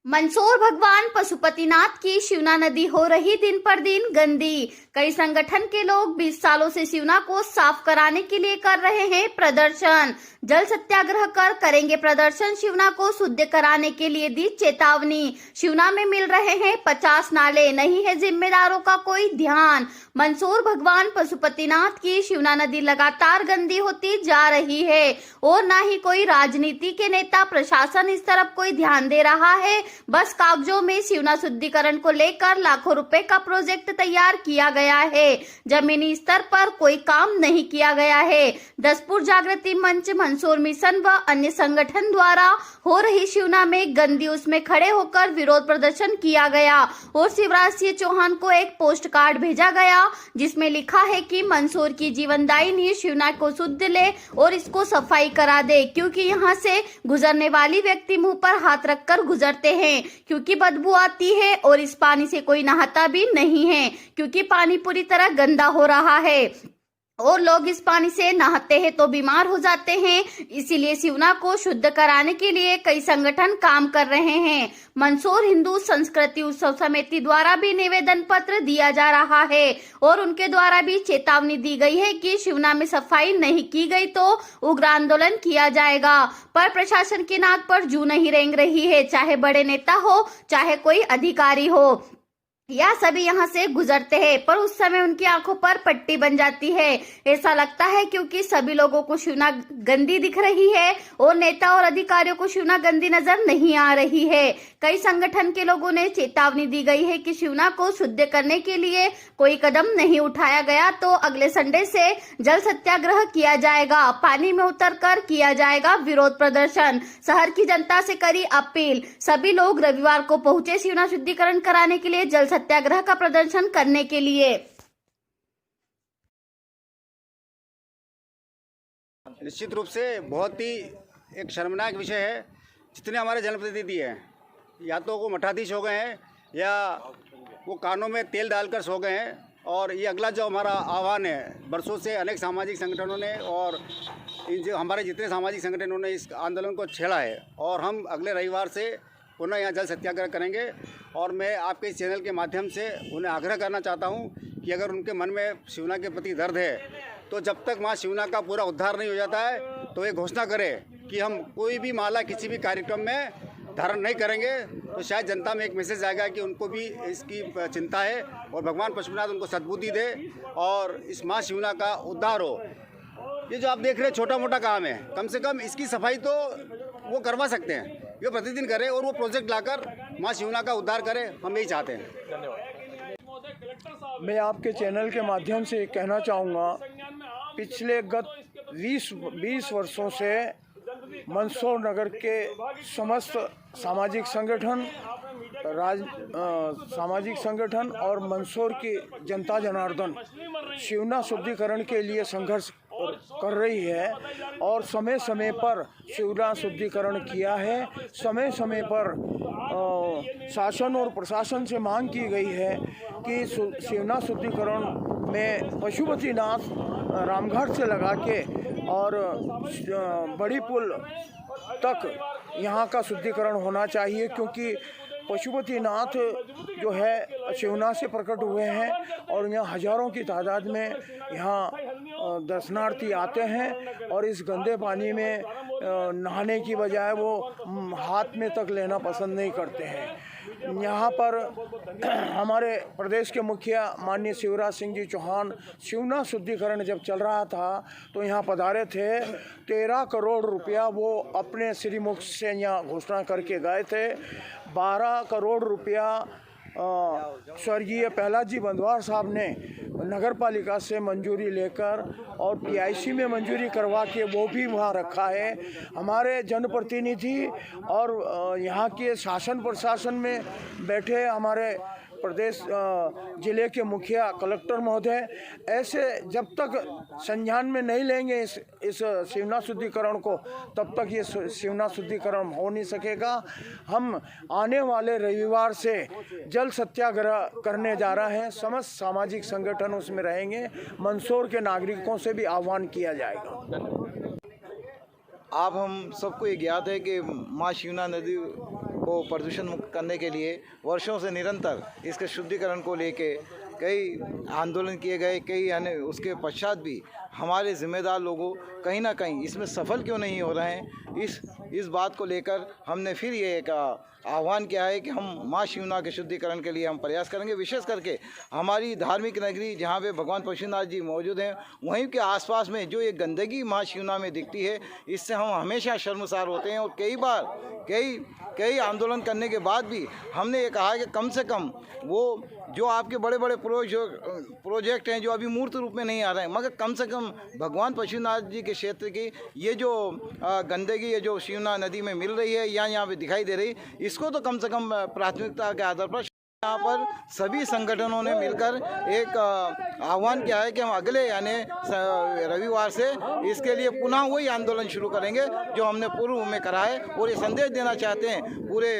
मंदसौर भगवान पशुपतिनाथ की शिवना नदी हो रही दिन पर दिन गंदी। कई संगठन के लोग 20 सालों से शिवना को साफ कराने के लिए कर रहे हैं प्रदर्शन। जल सत्याग्रह कर करेंगे प्रदर्शन। शिवना को शुद्ध कराने के लिए दी चेतावनी। शिवना में मिल रहे हैं 50 नाले, नहीं है जिम्मेदारों का कोई ध्यान। मंदसौर भगवान पशुपतिनाथ की शिवना नदी लगातार गंदी होती जा रही है और न ही कोई राजनीति के नेता प्रशासन इस तरफ कोई ध्यान दे रहा है। बस कागजों में शिवना शुद्धिकरण को लेकर लाखों रुपए का प्रोजेक्ट तैयार किया गया है, जमीनी स्तर पर कोई काम नहीं किया गया है। दसपुर जागृति मंच, मंदसौर मिशन व अन्य संगठन द्वारा हो रही शिवना में गंदी उसमें खड़े होकर विरोध प्रदर्शन किया गया और शिवराज सिंह चौहान को एक पोस्ट कार्ड भेजा गया जिसमें लिखा है कि मंदसौर की जीवनदायिनी शिवना को शुद्ध ले और इसको सफाई करा दे, क्योंकि यहाँ से गुजरने वाली व्यक्ति मुंह पर हाथ रखकर गुजरते हैं क्योंकि बदबू आती है और इस पानी से कोई नहाता भी नहीं है क्योंकि पानी पूरी तरह गंदा हो रहा है और लोग इस पानी से नहाते हैं तो बीमार हो जाते हैं। इसीलिए शिवना को शुद्ध कराने के लिए कई संगठन काम कर रहे हैं। मंदसौर हिंदू संस्कृति उत्सव समिति द्वारा भी निवेदन पत्र दिया जा रहा है और उनके द्वारा भी चेतावनी दी गई है कि शिवना में सफाई नहीं की गई तो उग्र आंदोलन किया जाएगा। पर प्रशासन की नाक पर जू नहीं रेंग रही है, चाहे बड़े नेता हो चाहे कोई अधिकारी हो, या सभी यहाँ से गुजरते हैं पर उस समय उनकी आंखों पर पट्टी बन जाती है। ऐसा लगता है क्योंकि सभी लोगों को शिवना गंदी दिख रही है और नेता और अधिकारियों को शिवना गंदी नजर नहीं आ रही है। कई संगठन के लोगों ने चेतावनी दी गई है कि शिवना को शुद्ध करने के लिए कोई कदम नहीं उठाया गया तो अगले संडे से जल सत्याग्रह किया जाएगा, पानी में उतरकर किया जाएगा विरोध प्रदर्शन। शहर की जनता से करी अपील, सभी लोग रविवार को पहुंचे शिवना शुद्धिकरण कराने के लिए जल सत्याग्रह का प्रदर्शन करने के लिए। निश्चित रूप से बहुत ही एक शर्मनाक विषय है। जितने हमारे जनप्रतिनिधि हैं या तो वो मठाधीश हो गए हैं या वो कानों में तेल डालकर सो गए हैं। और ये अगला जो हमारा आह्वान है, बरसों से अनेक सामाजिक संगठनों ने और इन जो हमारे जितने सामाजिक संगठनों ने इस आंदोलन को छेड़ा है और हम अगले रविवार से पुनः यहाँ जल सत्याग्रह करेंगे। और मैं आपके इस चैनल के माध्यम से उन्हें आग्रह करना चाहता हूँ कि अगर उनके मन में शिवना के प्रति दर्द है तो जब तक माँ शिवना का पूरा उद्धार नहीं हो जाता है तो ये घोषणा करें कि हम कोई भी माला किसी भी कार्यक्रम में धारण नहीं करेंगे। तो शायद जनता में एक मैसेज आएगा कि उनको भी इसकी चिंता है और भगवान पशुपतिनाथ उनको सद्बुद्धि दे और इस माँ शिवना का उद्धार हो। ये जो आप देख रहे हैं छोटा मोटा काम है, कम से कम इसकी सफाई तो वो करवा सकते हैं, ये प्रतिदिन करें और वो प्रोजेक्ट लाकर माँ शिवना का उद्धार करें, हम यही चाहते हैं। मैं आपके चैनल के माध्यम से कहना चाहूँगा, पिछले गत 20 वर्षों से मंदसौर नगर के समस्त सामाजिक संगठन और मंदसौर की जनता जनार्दन शिवना शुद्धिकरण के लिए संघर्ष कर रही है और समय समय पर शिवना शुद्धिकरण किया है। समय समय पर शासन और प्रशासन से मांग की गई है कि शिवना शुद्धिकरण में पशुपतिनाथ रामघाट से लगा के और बड़ी पुल तक यहाँ का शुद्धिकरण होना चाहिए, क्योंकि पशुपतिनाथ जो है शिवना से प्रकट हुए हैं और यहाँ हजारों की तादाद में यहाँ दर्शनार्थी आते हैं और इस गंदे पानी में नहाने की बजाय वो हाथ में तक लेना पसंद नहीं करते हैं। यहाँ पर हमारे प्रदेश के मुखिया माननीय शिवराज सिंह जी चौहान शिवना शुद्धिकरण जब चल रहा था तो यहाँ पधारे थे। 13 करोड़ रुपया वो अपने श्रीमुख से यहाँ घोषणा करके गए थे। 12 करोड़ रुपया स्वर्गीय प्रहलाद जी बंदवार साहब ने नगर पालिका से मंजूरी लेकर और पीआईसी में मंजूरी करवा के वो भी वहाँ रखा है। हमारे जनप्रतिनिधि और यहाँ के शासन प्रशासन में बैठे हमारे प्रदेश जिले के मुखिया कलेक्टर महोदय ऐसे जब तक संज्ञान में नहीं लेंगे इस शिवना शुद्धिकरण को, तब तक ये शिवना शुद्धिकरण हो नहीं सकेगा। हम आने वाले रविवार से जल सत्याग्रह करने जा रहे हैं। समस्त सामाजिक संगठन उसमें रहेंगे। मंदसौर के नागरिकों से भी आह्वान किया जाएगा। आप हम सबको ये ज्ञात है कि माँ शिवना नदी को प्रदूषण मुक्त करने के लिए वर्षों से निरंतर इसके शुद्धिकरण को लेके कई आंदोलन किए गए, कई यानी उसके पश्चात भी हमारे ज़िम्मेदार लोगों कहीं ना कहीं इसमें सफल क्यों नहीं हो रहे हैं। इस बात को लेकर हमने फिर ये एक आह्वान किया है कि हम माँ शिवना के शुद्धिकरण के लिए हम प्रयास करेंगे। विशेष करके हमारी धार्मिक नगरी जहाँ पे भगवान पशुपतिनाथ जी मौजूद हैं, वहीं के आसपास में जो ये गंदगी माँ शिवना में दिखती है, इससे हम हमेशा शर्मसार होते हैं। और कई बार कई आंदोलन करने के बाद भी हमने ये कहा है कि कम से कम वो जो आपके बड़े बड़े प्रोजेक्ट हैं जो अभी मूर्त रूप में नहीं आ रहे हैं, मगर कम से कम भगवान पशुपतिनाथ जी के क्षेत्र की ये जो गंदगी ये जो शिवना नदी में मिल रही है या यहाँ पे दिखाई दे रही, इसको तो कम से कम प्राथमिकता के आधार पर यहाँ पर सभी संगठनों ने मिलकर एक आह्वान किया है कि हम अगले यानी रविवार से इसके लिए पुनः वही आंदोलन शुरू करेंगे जो हमने पूर्व में करा है। और ये संदेश देना चाहते हैं पूरे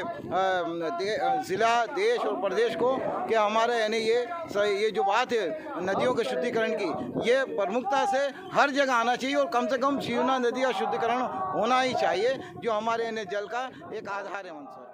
ज़िला, देश और प्रदेश को कि हमारे यानी ये जो बात है नदियों के शुद्धिकरण की, ये प्रमुखता से हर जगह आना चाहिए और कम से कम शिवना नदी का शुद्धिकरण होना ही चाहिए, जो हमारे यानी जल का एक आधार है। मंसूर